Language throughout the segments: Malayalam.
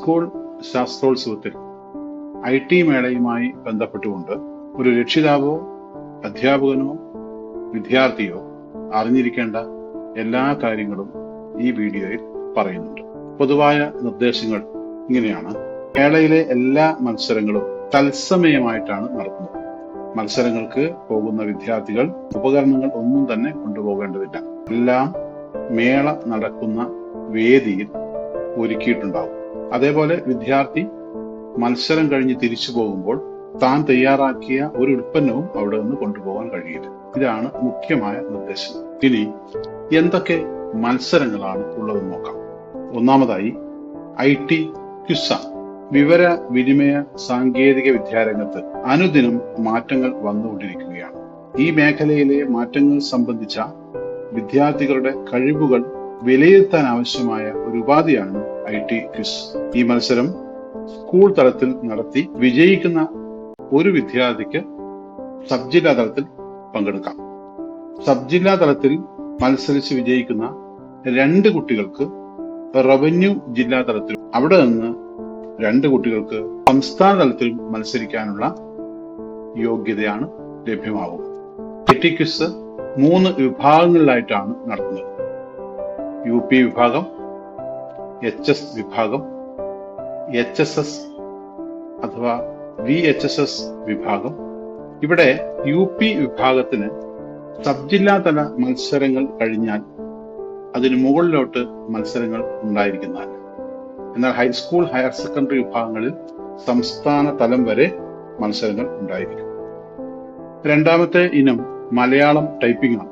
ഹൈസ്കൂൾ ശാസ്ത്രോത്സവത്തിൽ IT മേളയുമായി ബന്ധപ്പെട്ടുകൊണ്ട് ഒരു രക്ഷിതാവോ അധ്യാപകനോ വിദ്യാർത്ഥിയോ അറിഞ്ഞിരിക്കേണ്ട എല്ലാ കാര്യങ്ങളും ഈ വീഡിയോയിൽ പറയുന്നുണ്ട്. പൊതുവായ നിർദ്ദേശങ്ങൾ ഇങ്ങനെയാണ്. മേളയിലെ എല്ലാ മത്സരങ്ങളും തത്സമയമായിട്ടാണ് നടത്തുന്നത്. മത്സരങ്ങൾക്ക് പോകുന്ന വിദ്യാർത്ഥികൾ ഉപകരണങ്ങൾ ഒന്നും തന്നെ കൊണ്ടുപോകേണ്ടതില്ല. എല്ലാം മേള നടക്കുന്ന വേദിയിൽ ഒരുക്കിയിട്ടുണ്ടാവും. അതേപോലെ വിദ്യാർത്ഥി മത്സരം കഴിഞ്ഞ് തിരിച്ചു പോകുമ്പോൾ താൻ തയ്യാറാക്കിയ ഒരു ഉൽപ്പന്നവും അവിടെ നിന്ന് കൊണ്ടുപോകാൻ കഴിയില്ല. ഇതാണ് മുഖ്യമായ നിർദ്ദേശം. ഇനി എന്തൊക്കെ മത്സരങ്ങളാണ് ഉള്ളതെന്ന് നോക്കാം. ഒന്നാമതായി IT ക്വിസ്. വിവര വിനിമയ സാങ്കേതിക വിദ്യാരംഗത്ത് അനുദിനം മാറ്റങ്ങൾ വന്നുകൊണ്ടിരിക്കുകയാണ്. ഈ മേഖലയിലെ മാറ്റങ്ങൾ സംബന്ധിച്ച വിദ്യാർത്ഥികളുടെ കഴിവുകൾ വിലയിരുത്താൻ ആവശ്യമായ ഒരു ഉപാധിയാണ് IT ക്വിസ്. ഈ മത്സരം സ്കൂൾ തലത്തിൽ നടത്തി വിജയിക്കുന്ന ഒരു വിദ്യാർത്ഥിക്ക് സബ് ജില്ലാ തലത്തിൽ പങ്കെടുക്കാം. സബ് ജില്ലാ തലത്തിൽ മത്സരിച്ച് വിജയിക്കുന്ന 2 കുട്ടികൾക്ക് റവന്യൂ ജില്ലാ തലത്തിൽ, അവിടെ നിന്ന് 2 കുട്ടികൾക്ക് സംസ്ഥാന തലത്തിൽ മത്സരിക്കാനുള്ള യോഗ്യതയാണ് ലഭ്യമാവുക. IT ക്വിസ് 3 വിഭാഗങ്ങളിലായിട്ടാണ് നടത്തുന്നത്. UP വിഭാഗം, HS വിഭാഗം, HSS അഥവാ VHSS വിഭാഗം. ഇവിടെ UP വിഭാഗത്തിന് സബ് ജില്ലാ തല മത്സരങ്ങൾ കഴിഞ്ഞാൽ അതിന് മുകളിലോട്ട് മത്സരങ്ങൾ ഉണ്ടായിരിക്കുന്നതല്ല. എന്നാൽ ഹൈസ്കൂൾ ഹയർ സെക്കൻഡറി വിഭാഗങ്ങളിൽ സംസ്ഥാന തലം വരെ മത്സരങ്ങൾ ഉണ്ടായിരിക്കും. രണ്ടാമത്തെ ഇനം മലയാളം ടൈപ്പിംഗ് ആണ്.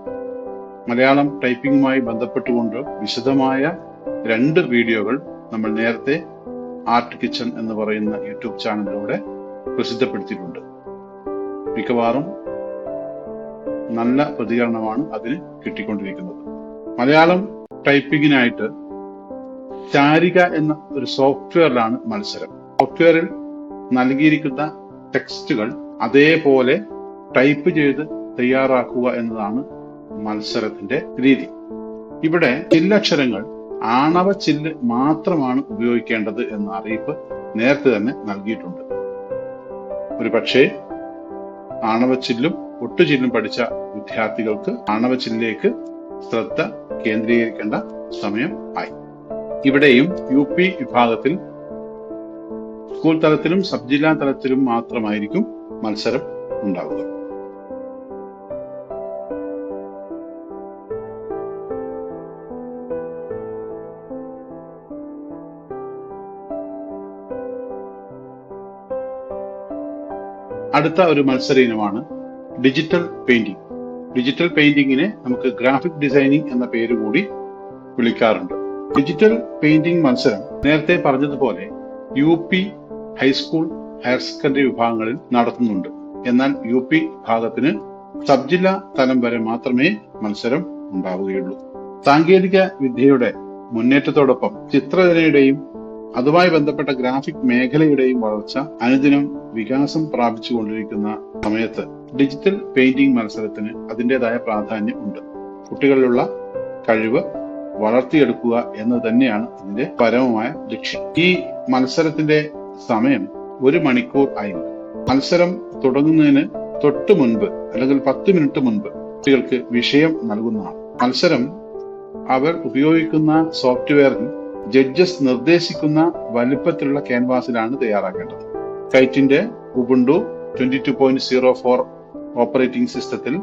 മലയാളം ടൈപ്പിംഗുമായി ബന്ധപ്പെട്ടുകൊണ്ട് വിശദമായ 2 വീഡിയോകൾ നമ്മൾ നേരത്തെ ആർട്ട് കിച്ചൺ എന്ന് പറയുന്ന യൂട്യൂബ് ചാനലിലൂടെ പ്രസിദ്ധപ്പെടുത്തിയിട്ടുണ്ട്. മിക്കവാറും നല്ല പ്രതികരണമാണ് അതിന് കിട്ടിക്കൊണ്ടിരിക്കുന്നത്. മലയാളം ടൈപ്പിങ്ങിനായിട്ട് ചാരിക എന്ന ഒരു സോഫ്റ്റ്വെയറിലാണ് മത്സരം. സോഫ്റ്റ്വെയറിൽ നൽകിയിരിക്കുന്ന ടെക്സ്റ്റുകൾ അതേപോലെ ടൈപ്പ് ചെയ്ത് തയ്യാറാക്കുക എന്നതാണ് മത്സരത്തിന്റെ രീതി. ഇവിടെ ചില്ലക്ഷരങ്ങൾ ആണവ ചില്ല് മാത്രമാണ് ഉപയോഗിക്കേണ്ടത് എന്ന അറിയിപ്പ് നേരത്തെ തന്നെ നൽകിയിട്ടുണ്ട്. ഒരു പക്ഷേ ആണവച്ചില്ലും ഒട്ടുചില്ലും പഠിച്ച വിദ്യാർത്ഥികൾക്ക് ആണവച്ചില്ലിലേക്ക് ശ്രദ്ധ കേന്ദ്രീകരിക്കേണ്ട സമയം ആയി. ഇവിടെയും UP വിഭാഗത്തിൽ സ്കൂൾ തലത്തിലും സബ് ജില്ലാ തലത്തിലും മാത്രമായിരിക്കും മത്സരം ഉണ്ടാവുക. അടുത്ത ഒരു മത്സര ഇനമാണ് ഡിജിറ്റൽ പെയിന്റിംഗ്. ഡിജിറ്റൽ പെയിന്റിങ്ങിനെ നമുക്ക് ഗ്രാഫിക് ഡിസൈനിങ് എന്ന പേര് കൂടി വിളിക്കാറുണ്ട്. ഡിജിറ്റൽ പെയിന്റിംഗ് മത്സരം നേരത്തെ പറഞ്ഞതുപോലെ UP ഹൈസ്കൂൾ ഹയർ സെക്കൻഡറി വിഭാഗങ്ങളിൽ നടത്തുന്നുണ്ട്. എന്നാൽ UP വിഭാഗത്തിന് സബ് ജില്ലാ തലം വരെ മാത്രമേ മത്സരം ഉണ്ടാവുകയുള്ളൂ. സാങ്കേതിക വിദ്യയുടെ മുന്നേറ്റത്തോടൊപ്പം ചിത്രരചനയുടെയും അതുമായി ബന്ധപ്പെട്ട ഗ്രാഫിക് മേഖലയുടെയും വളർച്ച അനുദിനം വികാസം പ്രാപിച്ചുകൊണ്ടിരിക്കുന്ന സമയത്ത് ഡിജിറ്റൽ പെയിന്റിംഗ് മത്സരത്തിന് അതിൻ്റെതായ പ്രാധാന്യം ഉണ്ട്. കുട്ടികളിലുള്ള കഴിവ് വളർത്തിയെടുക്കുക എന്നത് തന്നെയാണ് ഇതിന്റെ പരമമായ ലക്ഷ്യം. ഈ മത്സരത്തിന്റെ സമയം 1 മണിക്കൂർ ആയിരിക്കും. മത്സരം തുടങ്ങുന്നതിന് തൊട്ട് മുൻപ് അല്ലെങ്കിൽ 10 മിനിറ്റ് മുൻപ് കുട്ടികൾക്ക് വിഷയം നൽകുന്നതാണ്. മത്സരം അവർ ഉപയോഗിക്കുന്ന സോഫ്റ്റ്വെയറിൽ ജഡ്ജസ് നിർദ്ദേശിക്കുന്ന വലിപ്പത്തിലുള്ള ക്യാൻവാസിലാണ് തയ്യാറാക്കേണ്ടത്. കൈറ്റിന്റെ ഉബുണ്ടു 22.04 ഓപ്പറേറ്റിംഗ് സിസ്റ്റത്തിൽ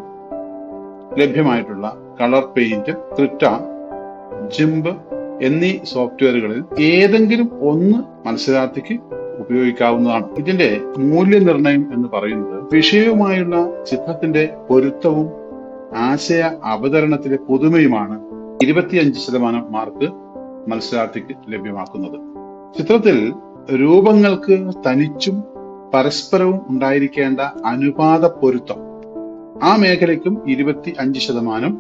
ലഭ്യമായിട്ടുള്ള കളർ പെയിന്റ്, ക്രിറ്റ, ജിംബ് എന്നീ സോഫ്റ്റ്വെയറുകളിൽ ഏതെങ്കിലും ഒന്ന് മത്സരാർത്ഥിക്ക് ഉപയോഗിക്കാവുന്നതാണ്. ഇതിന്റെ മൂല്യനിർണ്ണയം എന്ന് പറയുന്നത് വിഷയവുമായുള്ള ചിത്രത്തിന്റെ പൊരുത്തവും ആശയ അവതരണത്തിലെ പുതുമയുമാണ് 25% മാർക്ക് മത്സരാർത്ഥിക്ക് ലഭ്യമാക്കുന്നത്. ചിത്രത്തിൽ രൂപങ്ങൾക്ക് തനിച്ചും പരസ്പരവും ഉണ്ടായിരിക്കേണ്ട അനുപാത പൊരുത്തം, ആ മേഖലയ്ക്കും 25%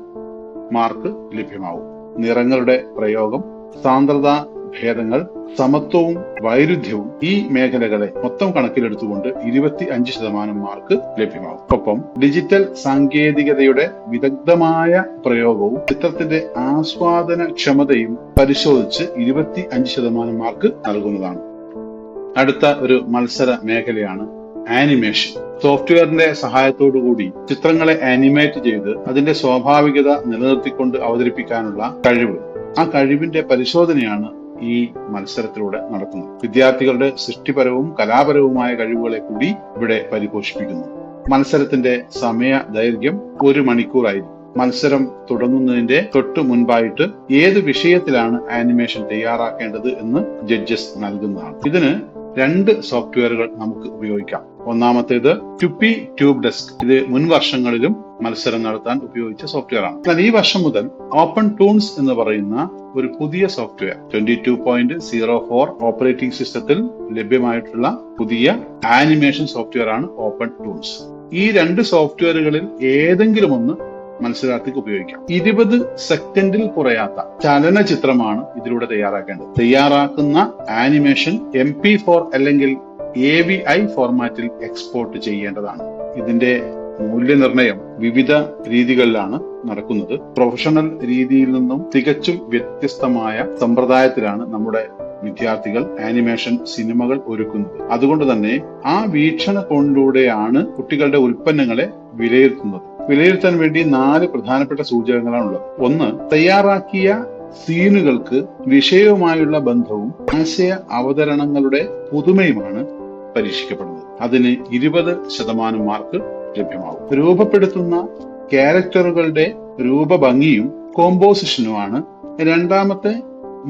മാർക്ക് ലഭ്യമാവും. നിറങ്ങളുടെ പ്രയോഗം, സാന്ദ്രതാ ഭേദങ്ങൾ, സമത്വവും വൈരുദ്ധ്യവും ഈ മേഖലകളെ മൊത്തം കണക്കിലെടുത്തുകൊണ്ട് 25% മാർക്ക് ലഭ്യമാവും. ഒപ്പം ഡിജിറ്റൽ സാങ്കേതികതയുടെ വിദഗ്ധമായ പ്രയോഗവും ചിത്രത്തിന്റെ ആസ്വാദന ക്ഷമതയും പരിശോധിച്ച് 25% മാർക്ക് നൽകുന്നതാണ്. അടുത്ത ഒരു മത്സര മേഖലയാണ് ആനിമേഷൻ. സോഫ്റ്റ്വെയറിന്റെ സഹായത്തോടു കൂടി ചിത്രങ്ങളെ ആനിമേറ്റ് ചെയ്ത് അതിന്റെ സ്വാഭാവികത നിലനിർത്തിക്കൊണ്ട് അവതരിപ്പിക്കാനുള്ള കഴിവ്, ആ കഴിവിന്റെ പരിശോധനയാണ് ഈ മത്സരത്തിലൂടെ നടക്കുന്നത്. വിദ്യാർത്ഥികളുടെ സൃഷ്ടിപരവും കലാപരവുമായ കഴിവുകളെ കൂടി ഇവിടെ പരിപോഷിപ്പിക്കുന്നു. മത്സരത്തിന്റെ സമയ ദൈർഘ്യം 1 മണിക്കൂറായിരിക്കും. മത്സരം തുടങ്ങുന്നതിന്റെ തൊട്ടു മുൻപായിട്ട് ഏത് വിഷയത്തിലാണ് ആനിമേഷൻ തയ്യാറാക്കേണ്ടത് എന്ന് ജഡ്ജസ് നൽകുന്നതാണ്. ഇതിന് 2 സോഫ്റ്റ്വെയറുകൾ നമുക്ക് ഉപയോഗിക്കാം. ഒന്നാമത്തേത് ടുപ്പി ട്യൂബ് ഡെസ്ക്. ഇത് മുൻ വർഷങ്ങളിലും മത്സരം നടത്താൻ ഉപയോഗിച്ച സോഫ്റ്റ്വെയർ ആണ്. എന്നാൽ ഈ വർഷം മുതൽ ഓപ്പൺ ടൂൺസ് എന്ന് പറയുന്ന ഒരു പുതിയ സോഫ്റ്റ്വെയർ 22.04 ഓപ്പറേറ്റിംഗ് സിസ്റ്റത്തിൽ ലഭ്യമായിട്ടുള്ള പുതിയ ആനിമേഷൻ സോഫ്റ്റ്വെയർ ആണ് ഓപ്പൺ ടൂൺസ്. ഈ 2 സോഫ്റ്റ്വെയറുകളിൽ ഏതെങ്കിലും ഒന്ന് മത്സരാർത്ഥിക്ക് ഉപയോഗിക്കാം. 20 സെക്കൻഡിൽ കുറയാത്ത ചലനചിത്രമാണ് ഇതിലൂടെ തയ്യാറാക്കേണ്ടത്. തയ്യാറാക്കുന്ന ആനിമേഷൻ MP4 അല്ലെങ്കിൽ AVI ഫോർമാറ്റിൽ എക്സ്പോർട്ട് ചെയ്യേണ്ടതാണ്. ഇതിന്റെ മൂല്യനിർണ്ണയം വിവിധ രീതികളിലാണ് നടക്കുന്നത്. പ്രൊഫഷണൽ രീതിയിൽ നിന്നും തികച്ചും വ്യത്യസ്തമായ സമ്പ്രദായത്തിലാണ് നമ്മുടെ വിദ്യാർത്ഥികൾ ആനിമേഷൻ സിനിമകൾ ഒരുക്കുന്നത്. അതുകൊണ്ട് തന്നെ ആ വീക്ഷണകോണിലൂടെയാണ് കുട്ടികളുടെ ഉൽപ്പന്നങ്ങളെ വിലയിരുത്തുന്നത്. വിലയിരുത്താൻ വേണ്ടി 4 പ്രധാനപ്പെട്ട സൂചകങ്ങളാണുള്ളത്. ഒന്ന്, തയ്യാറാക്കിയ സീനുകൾക്ക് വിഷയവുമായുള്ള ബന്ധവും ആശയ അവതരണങ്ങളുടെ പുതുമയുമാണ് പരീക്ഷിക്കപ്പെടുന്നത്. അതിന് 20% മാർക്ക് ലഭ്യമാകും. രൂപപ്പെടുത്തുന്ന ക്യാരക്ടറുകളുടെ രൂപഭംഗിയും കോമ്പോസിഷനുമാണ് രണ്ടാമത്തെ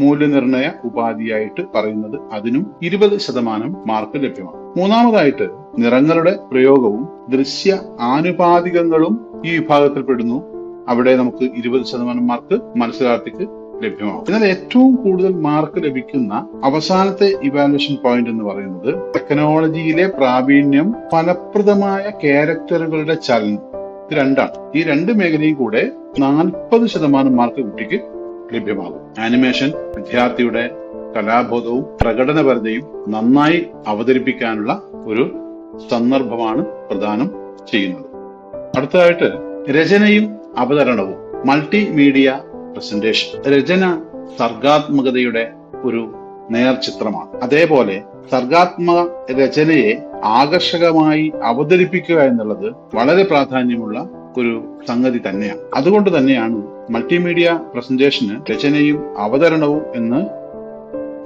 മൂല്യനിർണയ ഉപാധിയായിട്ട് പറയുന്നത്. അതിനും 20% മാർക്ക് ലഭ്യമാണ്. മൂന്നാമതായിട്ട് നിറങ്ങളുടെ പ്രയോഗവും ദൃശ്യ ആനുപാതികങ്ങളും ഈ വിഭാഗത്തിൽപ്പെടുന്നു. അവിടെ നമുക്ക് 20% മാർക്ക് മത്സരാർത്ഥിക്ക് ലഭ്യമാകും. എന്നാൽ ഏറ്റവും കൂടുതൽ മാർക്ക് ലഭിക്കുന്ന അവസാനത്തെ ഇവാലുവേഷൻ പോയിന്റ് എന്ന് പറയുന്നത് ടെക്നോളജിയിലെ പ്രാവീണ്യം, ഫലപ്രദമായ ക്യാരക്ടറുകളുടെ ചലനം. ഇത് 2ആണ്. ഈ 2 മേഖലയും കൂടെ 40% മാർക്ക് കുട്ടിക്ക് ലഭ്യമാകും. ആനിമേഷൻ വിദ്യാർത്ഥിയുടെ കലാബോധവും പ്രകടനപരതയും നന്നായി അവതരിപ്പിക്കാനുള്ള ഒരു സന്ദർഭമാണ് പ്രദാനം ചെയ്യുന്നത്. അടുത്തതായിട്ട് രചനയും അവതരണവും, മൾട്ടിമീഡിയ പ്രസന്റേഷൻ. രചന സർഗാത്മകതയുടെ ഒരു നേർചിത്രമാണ്. അതേപോലെ സർഗാത്മക രചനയെ ആകർഷകമായി അവതരിപ്പിക്കുക എന്നുള്ളത് വളരെ പ്രാധാന്യമുള്ള ഒരു സംഗതി തന്നെയാണ്. അതുകൊണ്ട് തന്നെയാണ് മൾട്ടിമീഡിയ പ്രസന്റേഷന് രചനയും അവതരണവും എന്ന്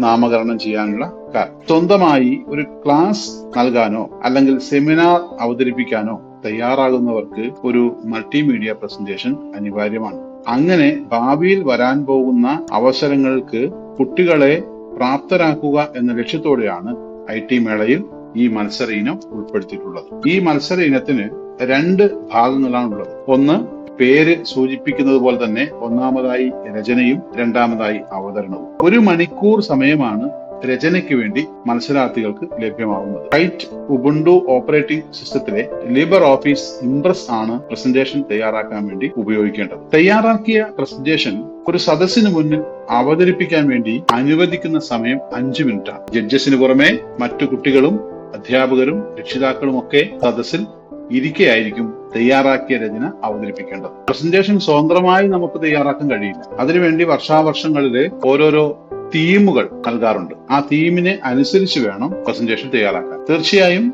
നാമകരണം ചെയ്യാനുള്ള കാരണം. സ്വന്തമായി ഒരു ക്ലാസ് നൽകാനോ അല്ലെങ്കിൽ സെമിനാർ അവതരിപ്പിക്കാനോ തയ്യാറാകുന്നവർക്ക് ഒരു മൾട്ടിമീഡിയ പ്രസന്റേഷൻ അനിവാര്യമാണ്. അങ്ങനെ ഭാവിയിൽ വരാൻ പോകുന്ന അവസരങ്ങൾക്ക് കുട്ടികളെ പ്രാപ്തരാക്കുക എന്ന ലക്ഷ്യത്തോടെയാണ് IT മേളയിൽ ഈ മത്സര ഇനം ഉൾപ്പെടുത്തിയിട്ടുള്ളത്. ഈ മത്സര ഇനത്തിന് 2 ഭാഗങ്ങളാണുള്ളത്. ഒന്ന്, പേര് സൂചിപ്പിക്കുന്നത് പോലെ തന്നെ ഒന്നാമതായി രചനയും രണ്ടാമതായി അവതരണവും. 1 മണിക്കൂർ സമയമാണ് രചനയ്ക്ക് വേണ്ടി മത്സരാർത്ഥികൾക്ക് ലഭ്യമാകുന്നത്. റൈറ്റ് ഉബുണ്ടു ഓപ്പറേറ്റിംഗ് സിസ്റ്റത്തിലെ ലിബർ ഓഫീസ് ഇംപ്രസ് ആണ് പ്രസന്റേഷൻ തയ്യാറാക്കാൻ വേണ്ടി ഉപയോഗിക്കേണ്ടത്. തയ്യാറാക്കിയ പ്രസന്റേഷൻ ഒരു സദസ്സിന് മുന്നിൽ അവതരിപ്പിക്കാൻ വേണ്ടി അനുവദിക്കുന്ന സമയം 5 മിനിറ്റാണ്. ജഡ്ജസിന് പുറമെ മറ്റു കുട്ടികളും അധ്യാപകരും രക്ഷിതാക്കളും ഒക്കെ സദസ്സിൽ ഇരിക്കെയായിരിക്കും തയ്യാറാക്കിയ രചന അവതരിപ്പിക്കേണ്ടത്. പ്രസന്റേഷൻ സ്വതന്ത്രമായി നമുക്ക് തയ്യാറാക്കാൻ കഴിയില്ല. അതിനുവേണ്ടി വർഷാവർഷങ്ങളിലെ ഓരോരോ തീമുകൾ നൽകാറുണ്ട്. ആ തീമിനെ അനുസരിച്ച് വേണം പ്രസന്റേഷൻ തയ്യാറാക്കാൻ. തീർച്ചയായും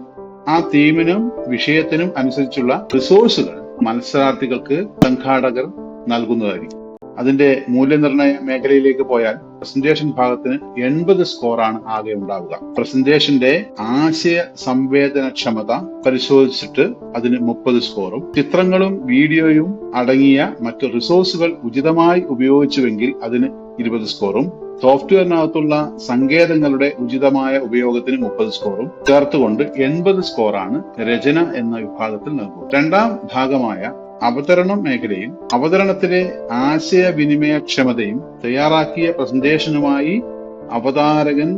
ആ തീമിനും വിഷയത്തിനും അനുസരിച്ചുള്ള റിസോഴ്സുകൾ മത്സരാർത്ഥികൾക്ക് സംഘാടകർ നൽകുന്നതായിരിക്കും. അതിന്റെ മൂല്യനിർണ്ണയ മേഖലയിലേക്ക് പോയാൽ പ്രസന്റേഷൻ ഭാഗത്തിന് 80 സ്കോറാണ് ആകെ ഉണ്ടാവുക. പ്രസന്റേഷന്റെ ആശയ സംവേദനക്ഷമത പരിശോധിച്ചിട്ട് അതിന് 30 സ്കോറും, ചിത്രങ്ങളും വീഡിയോയും അടങ്ങിയ മറ്റു റിസോഴ്സുകൾ ഉചിതമായി ഉപയോഗിച്ചുവെങ്കിൽ അതിന് 20 സ്കോറും, സോഫ്റ്റ്വെയറിനകത്തുള്ള സങ്കേതങ്ങളുടെ ഉചിതമായ ഉപയോഗത്തിന് 30 സ്കോറും ചേർത്തുകൊണ്ട് 80 സ്കോറാണ് രചന എന്ന വിഭാഗത്തിൽ നൽകുക. രണ്ടാം ഭാഗമായ അവതരണം മേഖലയിൽ അവതരണത്തിലെ ആശയവിനിമയക്ഷമതയും തയ്യാറാക്കിയ പ്രസന്റേഷനുമായി അവതാരകൻ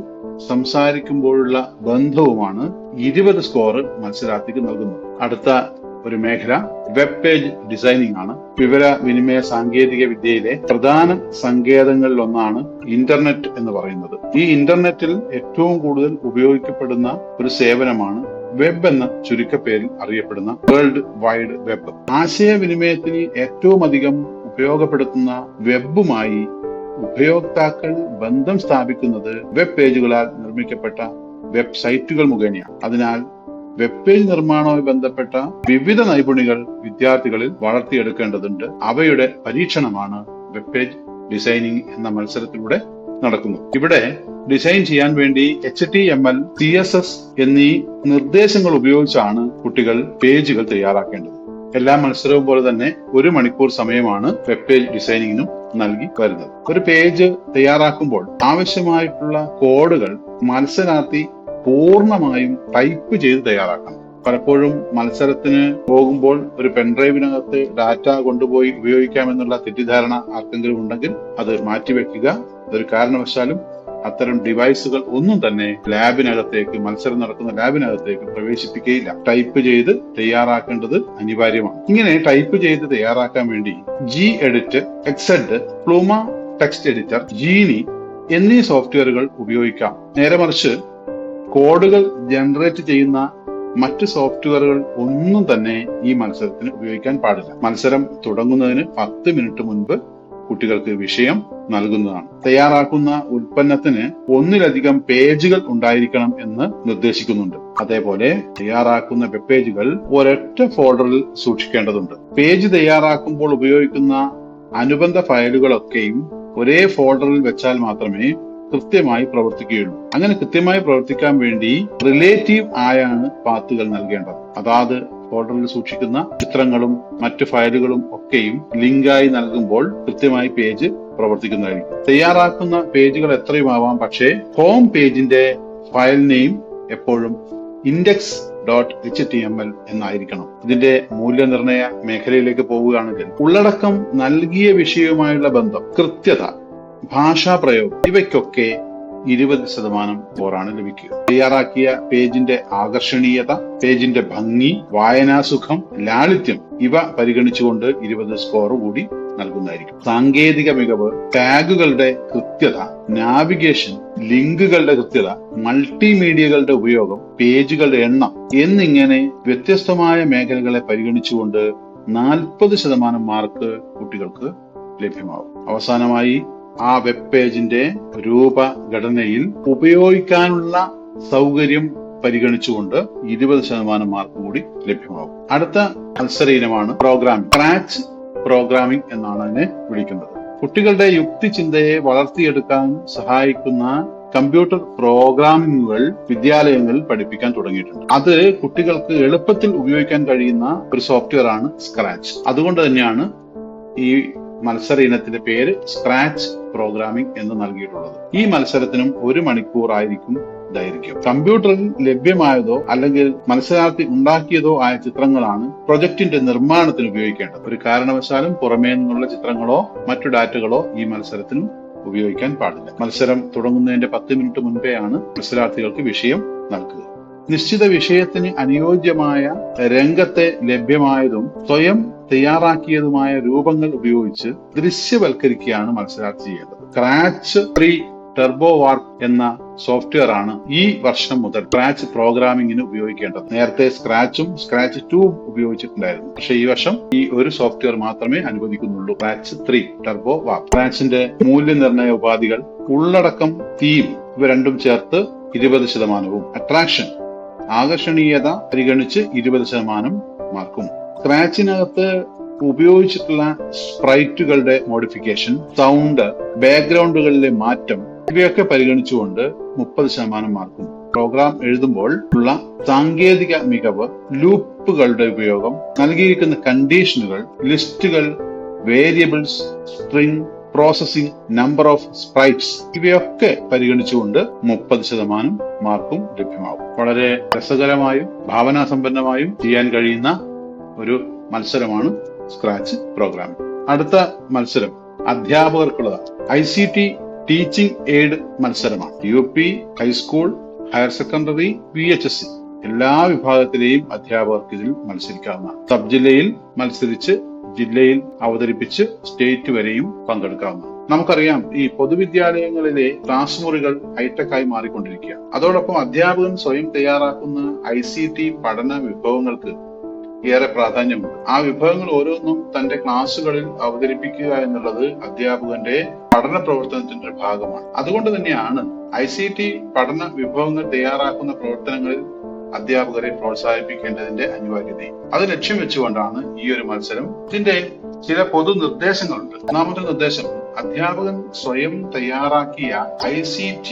സംസാരിക്കുമ്പോഴുള്ള ബന്ധവുമാണ് 20 സ്കോർ മത്സരാർത്ഥിക്ക് നൽകുന്നത്. അടുത്ത ഒരു മേഖല വെബ് പേജ് ഡിസൈനിങ് ആണ്. വിവരവിനിമയ സാങ്കേതിക വിദ്യയിലെ പ്രധാന സങ്കേതങ്ങളിൽ ഒന്നാണ് ഇന്റർനെറ്റ് എന്ന് പറയുന്നത്. ഈ ഇന്റർനെറ്റിൽ ഏറ്റവും കൂടുതൽ ഉപയോഗിക്കപ്പെടുന്ന ഒരു സേവനമാണ് വെബ് എന്ന ചുരുക്കപ്പേരിൽ അറിയപ്പെടുന്ന വേൾഡ് വൈഡ് വെബ്. ആശയവിനിമയത്തിന് ഏറ്റവും അധികം ഉപയോഗപ്പെടുത്തുന്ന വെബുമായി ഉപയോക്താക്കൾ ബന്ധം സ്ഥാപിക്കുന്നത് വെബ് പേജുകളാൽ നിർമ്മിക്കപ്പെട്ട വെബ്സൈറ്റുകൾ മുഖേനയാണ്. അതിനാൽ വെബ് പേജ് നിർമ്മാണവുമായി ബന്ധപ്പെട്ട വിവിധ നൈപുണികൾ വിദ്യാർത്ഥികളിൽ വളർത്തിയെടുക്കേണ്ടതുണ്ട്. അവയുടെ പരീക്ഷണമാണ് വെബ് പേജ് ഡിസൈനിങ് എന്ന മത്സരത്തിലൂടെ നടക്കുന്നത്. ഇവിടെ ഡിസൈൻ ചെയ്യാൻ വേണ്ടി HTML, CSS എന്നീ നിർദ്ദേശങ്ങൾ ഉപയോഗിച്ചാണ് കുട്ടികൾ പേജുകൾ തയ്യാറാക്കേണ്ടത്. എല്ലാ മത്സരവും പോലെ തന്നെ 1 മണിക്കൂർ സമയമാണ് വെബ് പേജ് ഡിസൈനിങ്ങിനും നൽകി വരുന്നത്. ഒരു പേജ് തയ്യാറാക്കുമ്പോൾ ആവശ്യമായിട്ടുള്ള കോഡുകൾ മത്സരാർത്ഥി പൂർണ്ണമായും ടൈപ്പ് ചെയ്ത് തയ്യാറാക്കണം. പലപ്പോഴും മത്സരത്തിന് പോകുമ്പോൾ ഒരു പെൻഡ്രൈവിനകത്ത് ഡാറ്റ കൊണ്ടുപോയി ഉപയോഗിക്കാമെന്നുള്ള തെറ്റിദ്ധാരണ ആർക്കെങ്കിലും ഉണ്ടെങ്കിൽ അത് മാറ്റിവെക്കുക. ഒരു കാരണവശാലും അത്തരം ഡിവൈസുകൾ ഒന്നും തന്നെ മത്സരം നടക്കുന്ന ലാബിനകത്തേക്ക് പ്രവേശിപ്പിക്കുകയില്ല. ടൈപ്പ് ചെയ്ത് തയ്യാറാക്കേണ്ടത് അനിവാര്യമാണ്. ഇങ്ങനെ ടൈപ്പ് ചെയ്ത് തയ്യാറാക്കാൻ വേണ്ടി Gedit, Xed, Pluma text editor, Geany എന്നീ സോഫ്റ്റ്വെയറുകൾ ഉപയോഗിക്കാം. നേരെ മറിച്ച് കോഡുകൾ ജനറേറ്റ് ചെയ്യുന്ന മറ്റ് സോഫ്റ്റ്വെയറുകൾ ഒന്നും തന്നെ ഈ മത്സരത്തിന് ഉപയോഗിക്കാൻ പാടില്ല. മത്സരം തുടങ്ങുന്നതിന് 10 മിനിറ്റ് മുൻപ് കുട്ടികൾക്ക് വിഷയം നൽകുന്നതാണ്. തയ്യാറാക്കുന്ന ഉൽപ്പന്നത്തിന് 1-ലധികം പേജുകൾ ഉണ്ടായിരിക്കണം എന്ന് നിർദ്ദേശിക്കുന്നുണ്ട്. അതേപോലെ തയ്യാറാക്കുന്ന വെബ് പേജുകൾ ഒരൊറ്റ ഫോൾഡറിൽ സൂക്ഷിക്കേണ്ടതുണ്ട്. പേജ് തയ്യാറാക്കുമ്പോൾ ഉപയോഗിക്കുന്ന അനുബന്ധ ഫയലുകളൊക്കെയും ഒരേ ഫോൾഡറിൽ വെച്ചാൽ മാത്രമേ കൃത്യമായി പ്രവർത്തിക്കുകയുള്ളൂ. അങ്ങനെ കൃത്യമായി പ്രവർത്തിക്കാൻ വേണ്ടി റിലേറ്റീവ് ആയാണ് പാത്തുകൾ നൽകേണ്ടത്. അതാത് ഫോൾഡറിൽ സൂക്ഷിക്കുന്ന ചിത്രങ്ങളും മറ്റു ഫയലുകളും ഒക്കെയും ലിങ്കായി നൽകുമ്പോൾ കൃത്യമായി പേജ് പ്രവർത്തിക്കുന്നതായിരിക്കും. തയ്യാറാക്കുന്ന പേജുകൾ എത്രയുമാവാം, പക്ഷേ ഹോം പേജിന്റെ ഫയൽ നെയിം എപ്പോഴും index.html എന്നായിരിക്കണം. ഇതിന്റെ മൂല്യനിർണയ മേഖലയിലേക്ക് പോവുകയാണെങ്കിൽ ഉള്ളടക്കം നൽകിയ വിഷയവുമായുള്ള ബന്ധം, കൃത്യത, ഭാഷാപ്രയോഗം ഇവയ്ക്കൊക്കെ 20% സ്കോറാണ് ലഭിക്കുക. തയ്യാറാക്കിയ പേജിന്റെ ആകർഷണീയത, പേജിന്റെ ഭംഗി, വായനാസുഖം, ലാളിത്യം ഇവ പരിഗണിച്ചുകൊണ്ട് 20 സ്കോർ കൂടി നൽകുന്നതായിരിക്കും. സാങ്കേതിക മികവ്, ടാഗുകളുടെ കൃത്യത, നാവിഗേഷൻ, ലിങ്കുകളുടെ കൃത്യത, മൾട്ടിമീഡിയകളുടെ ഉപയോഗം, പേജുകളുടെ എണ്ണം എന്നിങ്ങനെ വ്യത്യസ്തമായ മേഖലകളെ പരിഗണിച്ചുകൊണ്ട് 40% മാർക്ക് കുട്ടികൾക്ക് ലഭ്യമാകും. അവസാനമായി ആ വെബ് പേജിന്റെ രൂപഘടനയിൽ ഉപയോഗിക്കാനുള്ള സൗകര്യം പരിഗണിച്ചുകൊണ്ട് 20% മാർക്ക് കൂടി ലഭ്യമാകും. അടുത്ത മത്സര ഇനമാണ് പ്രോഗ്രാമിംഗ്. സ്ക്രാച്ച് പ്രോഗ്രാമിംഗ് എന്നാണ് അതിനെ വിളിക്കുന്നത്. കുട്ടികളുടെ യുക്തിചിന്തയെ വളർത്തിയെടുക്കാൻ സഹായിക്കുന്ന കമ്പ്യൂട്ടർ പ്രോഗ്രാമിംഗുകൾ വിദ്യാലയങ്ങളിൽ പഠിപ്പിക്കാൻ തുടങ്ങിയിട്ടുണ്ട്. അത് കുട്ടികൾക്ക് എളുപ്പത്തിൽ ഉപയോഗിക്കാൻ കഴിയുന്ന ഒരു സോഫ്റ്റ്വെയർ ആണ് സ്ക്രാച്ച്. അതുകൊണ്ട് തന്നെയാണ് ഈ മത്സര ഇനത്തിന്റെ പേര് സ്ക്രാച്ച് പ്രോഗ്രാമിംഗ് എന്ന് നൽകിയിട്ടുള്ളത്. ഈ മത്സരത്തിനും 1 മണിക്കൂർ ആയിരിക്കും ദൈർഘ്യം. കമ്പ്യൂട്ടറിൽ ലഭ്യമായതോ അല്ലെങ്കിൽ മത്സരാർത്ഥി ഉണ്ടാക്കിയതോ ആയ ചിത്രങ്ങളാണ് പ്രൊജക്ടിന്റെ നിർമ്മാണത്തിന് ഉപയോഗിക്കേണ്ടത്. ഒരു കാരണവശാലും പുറമേ നിന്നുള്ള ചിത്രങ്ങളോ മറ്റു ഡാറ്റകളോ ഈ മത്സരത്തിനും ഉപയോഗിക്കാൻ പാടില്ല. മത്സരം തുടങ്ങുന്നതിന്റെ 10 മിനിറ്റ് മുൻപേയാണ് മത്സരാർത്ഥികൾക്ക് വിഷയം നൽകുക. നിശ്ചിത വിഷയത്തിന് അനുയോജ്യമായ രംഗത്തെ ലഭ്യമായതും സ്വയം തയ്യാറാക്കിയതുമായ രൂപങ്ങൾ ഉപയോഗിച്ച് ദൃശ്യവൽക്കരിക്കുകയാണ് മത്സരാർത്ഥി ചെയ്യേണ്ടത്. സ്ക്രാച്ച് 3 ടർബോ വാർപ്പ് എന്ന സോഫ്റ്റ്വെയർ ആണ് ഈ വർഷം മുതൽ സ്ക്രാച്ച് പ്രോഗ്രാമിംഗിന് ഉപയോഗിക്കേണ്ടത്. നേരത്തെ സ്ക്രാച്ചും സ്ക്രാച്ച് 2 ഉപയോഗിച്ചിട്ടുണ്ടായിരുന്നു. പക്ഷെ ഈ വർഷം ഈ ഒരു സോഫ്റ്റ്വെയർ മാത്രമേ അനുവദിക്കുന്നുള്ളൂ, സ്ക്രാച്ച് 3 ടർബോ വാർപ്പ്. സ്ക്രാച്ചിന്റെ മൂല്യനിർണയ ഉപാധികൾ, ഉള്ളടക്കം, തീം ഇവ രണ്ടും ചേർത്ത് 20%, അട്രാക്ഷൻ ആകർഷണീയത പരിഗണിച്ച് 20% മാർക്കും. സ്ക്രാച്ചിനകത്ത് ഉപയോഗിച്ചിട്ടുള്ള സ്പ്രൈറ്റുകളുടെ മോഡിഫിക്കേഷൻ, സൗണ്ട്, ബാക്ക്ഗ്രൗണ്ടുകളിലെ മാറ്റം ഇവയൊക്കെ പരിഗണിച്ചുകൊണ്ട് 30% മാർക്കും. പ്രോഗ്രാം എഴുതുമ്പോൾ ഉള്ള സാങ്കേതിക മികവ്, ലൂപ്പുകളുടെ ഉപയോഗം, നൽകിയിരിക്കുന്ന കണ്ടീഷനുകൾ, ലിസ്റ്റുകൾ, variables, string, processing, number of sprites ഇവയൊക്കെ പരിഗണിച്ചുകൊണ്ട് 30% മാർക്കും ലഭ്യമാകും. വളരെ രസകരമായും ഭാവനാസമ്പന്നമായും ചെയ്യാൻ കഴിയുന്ന ഒരു മത്സരമാണ് സ്ക്രാച്ച് പ്രോഗ്രാമിംഗ്. അടുത്ത മത്സരം അധ്യാപകർക്കുള്ളതാണ്. ICT ടീച്ചിങ് എയ്ഡ് മത്സരമാണ്. UP, high school, higher secondary, VHSC എല്ലാ വിഭാഗത്തിലെയും അധ്യാപകർക്ക് ഇതിൽ മത്സരിക്കാവുന്നതാണ്. സബ് ജില്ലയിൽ മത്സരിച്ച് ജില്ലയിൽ അവതരിപ്പിച്ച് സ്റ്റേറ്റ് വരെയും പങ്കെടുക്കാവുന്നതാണ്. നമുക്കറിയാം, ഈ പൊതുവിദ്യാലയങ്ങളിലെ ക്ലാസ് മുറികൾ ഹൈടെക് ആയി മാറിക്കൊണ്ടിരിക്കുക. അതോടൊപ്പം അധ്യാപകൻ സ്വയം തയ്യാറാക്കുന്ന ICT പഠന വിഭവങ്ങൾക്ക് ഏറെ പ്രാധാന്യമുണ്ട്. ആ വിഭവങ്ങൾ ഓരോന്നും തന്റെ ക്ലാസ്സുകളിൽ അവതരിപ്പിക്കുക എന്നുള്ളത് അധ്യാപകന്റെ പഠന പ്രവർത്തനത്തിന്റെ ഒരു ഭാഗമാണ്. അതുകൊണ്ട് തന്നെയാണ് ICT പഠന വിഭവങ്ങൾ തയ്യാറാക്കുന്ന പ്രവർത്തനങ്ങളിൽ അധ്യാപകരെ പ്രോത്സാഹിപ്പിക്കേണ്ടതിന്റെ അനിവാര്യതയും. അത് ലക്ഷ്യം വെച്ചുകൊണ്ടാണ് ഈ ഒരു മത്സരം. ഇതിന്റെ ചില പൊതു നിർദ്ദേശങ്ങളുണ്ട്. ഒന്നാമത്തെ നിർദ്ദേശം, അധ്യാപകൻ സ്വയം തയ്യാറാക്കിയ ICT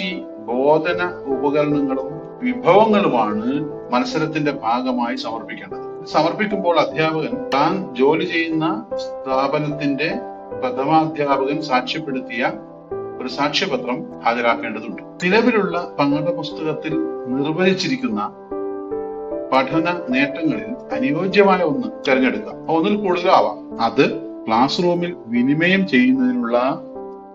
ബോധന ഉപകരണങ്ങളും വിഭവങ്ങളുമാണ് മത്സരത്തിന്റെ ഭാഗമായി സമർപ്പിക്കേണ്ടത്. സമർപ്പിക്കുമ്പോൾ അധ്യാപകൻ താൻ ജോലി ചെയ്യുന്ന സ്ഥാപനത്തിന്റെ പ്രഥമാധ്യാപകൻ സാക്ഷ്യപ്പെടുത്തിയ ഒരു സാക്ഷ്യപത്രം ഹാജരാക്കേണ്ടതുണ്ട്. നിലവിലുള്ള പാഠപുസ്തകത്തിൽ നിർവചിച്ചിരിക്കുന്ന പഠന നേട്ടങ്ങളിൽ അനുയോജ്യമായ ഒന്ന് തിരഞ്ഞെടുക്കുക. ഒന്നിൽ കൂടുതലാവാം. അത് ക്ലാസ് റൂമിൽ വിനിമയം ചെയ്യുന്നതിനുള്ള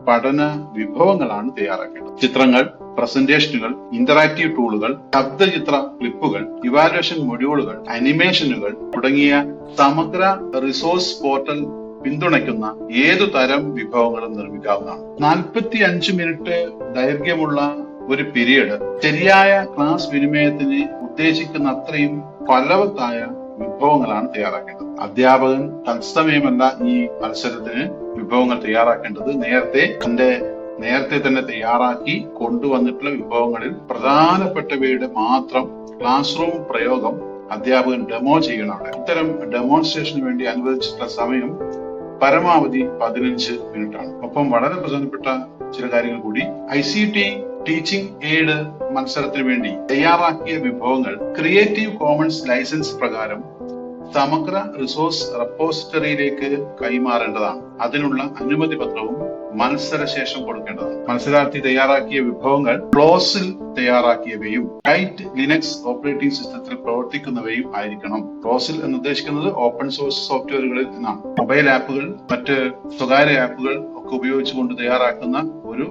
പഠന വിഭവങ്ങളാണ് തയ്യാറാക്കേണ്ടത്. ചിത്രങ്ങൾ, പ്രസന്റേഷനുകൾ, ഇന്ററാക്റ്റീവ് ടൂളുകൾ, ശബ്ദചിത്ര ക്ലിപ്പുകൾ, ഇവാലുവേഷൻ മൊഡ്യൂളുകൾ, അനിമേഷനുകൾ തുടങ്ങിയ സമഗ്ര റിസോഴ്സ് പോർട്ടൽ പിന്തുണയ്ക്കുന്ന ഏതു തരം വിഭവങ്ങളും നിർമ്മിക്കാവുന്നതാണ്. 45 മിനിറ്റ് ദൈർഘ്യമുള്ള ഒരു പീരീഡ് ശരിയായ ക്ലാസ് വിനിമയത്തിന് ഉദ്ദേശിക്കുന്ന അത്രയും ഫലവത്തായ വിഭവങ്ങളാണ് തയ്യാറാക്കേണ്ടത്. അധ്യാപകൻ തത്സമയമല്ല ഈ മത്സരത്തിന് വിഭവങ്ങൾ തയ്യാറാക്കേണ്ടത്. നേരത്തെ തന്നെ തയ്യാറാക്കി കൊണ്ടുവന്നിട്ടുള്ള വിഭവങ്ങളിൽ പ്രധാനപ്പെട്ടവയുടെ മാത്രം ക്ലാസ് റൂം പ്രയോഗം അധ്യാപകൻ ഡെമോ ചെയ്യണം. ഇത്തരം ഡെമോൺസ്ട്രേഷന് വേണ്ടി അനുവദിച്ചിട്ടുള്ള സമയം പരമാവധി 15 മിനിറ്റാണ്. ഒപ്പം വളരെ പ്രധാനപ്പെട്ട ചില കാര്യങ്ങൾ കൂടി, ICT ടീച്ചിങ് എയ്ഡ് മത്സരത്തിന് വേണ്ടി തയ്യാറാക്കിയ വിഭവങ്ങൾ ക്രിയേറ്റീവ് കോമൺസ് ലൈസൻസ് പ്രകാരം സമഗ്ര റിസോഴ്സ് റെപ്പോസിറ്ററിയിലേക്ക് കൈമാറേണ്ടതാണ്. അതിനുള്ള അനുമതി പത്രവും മത്സരശേഷം കൊടുക്കേണ്ടതാണ്. മത്സരാർത്ഥി തയ്യാറാക്കിയ വിഭവങ്ങൾ ക്ലോസിൽ തയ്യാറാക്കിയവയും ലൈറ്റ് ലിനക്സ് ഓപ്പറേറ്റിംഗ് സിസ്റ്റത്തിൽ പ്രവർത്തിക്കുന്നവയും ആയിരിക്കണം. ക്ലോസിൽ എന്ന് ഉദ്ദേശിക്കുന്നത് ഓപ്പൺ സോഴ്സ് സോഫ്റ്റ്വെയറുകളിൽ നിന്നാണ്. മൊബൈൽ ആപ്പുകൾ, മറ്റ് സ്വകാര്യ ആപ്പുകൾ ഒക്കെ ഉപയോഗിച്ചുകൊണ്ട് തയ്യാറാക്കുന്ന ഒരു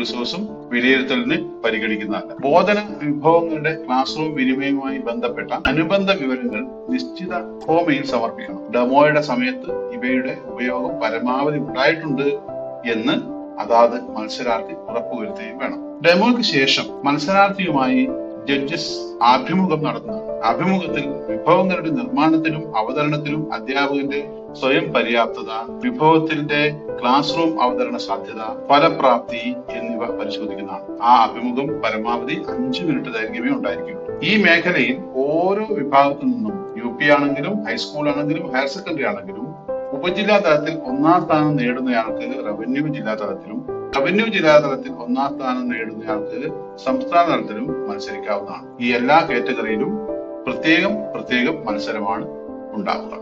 റിസോഴ്സും വിലയിരുത്തലിന് പരിഗണിക്കുന്നതല്ല. ബോധന വിഭവങ്ങളുടെ ക്ലാസ് റൂം വിനിമയവുമായി ബന്ധപ്പെട്ട അനുബന്ധ വിവരങ്ങൾ നിശ്ചിത ഫോമിൽ സമർപ്പിക്കണം. ഡെമോയുടെ സമയത്ത് ഇവയുടെ ഉപയോഗം പരമാവധി ഉണ്ടായിട്ടുണ്ട് എന്ന് അതാത് മത്സരാർത്ഥി ഉറപ്പുവരുത്തുകയും വേണം. ഡെമോയ്ക്ക് ശേഷം മത്സരാർത്ഥിയുമായി ജഡ്ജസ് അഭിമുഖം നടത്തുന്നതാണ്. അഭിമുഖത്തിൽ വിഭവങ്ങളുടെ നിർമ്മാണത്തിലും അവതരണത്തിലും അധ്യാപകന്റെ സ്വയം പര്യാപ്തത, വിഭവത്തിന്റെ ക്ലാസ് റൂം അവതരണ സാധ്യത, ഫലപ്രാപ്തി എന്നിവ പരിശോധിക്കുന്നതാണ്. ആ അഭിമുഖം പരമാവധി 5 മിനിറ്റ് ദൈർഘ്യമേ ഉണ്ടായിരിക്കും. ഈ മേഖലയിൽ ഓരോ വിഭാഗത്തിൽ നിന്നും UP ആണെങ്കിലും ഹൈസ്കൂൾ ആണെങ്കിലും ഹയർ സെക്കൻഡറി ആണെങ്കിലും ഉപജില്ലാ തലത്തിൽ 1-ാം സ്ഥാനം നേടുന്നയാൾക്ക് റവന്യൂ ജില്ലാ തലത്തിലും, റവന്യൂ ജില്ലാ തലത്തിൽ 1-ാം സ്ഥാനം നേടുന്നയാൾക്ക് സംസ്ഥാന തലത്തിലും മത്സരിക്കാവുന്നതാണ്. ഈ എല്ലാ കാറ്റഗറിയിലും പ്രത്യേകം മത്സരമാണ് ഉണ്ടാവുക.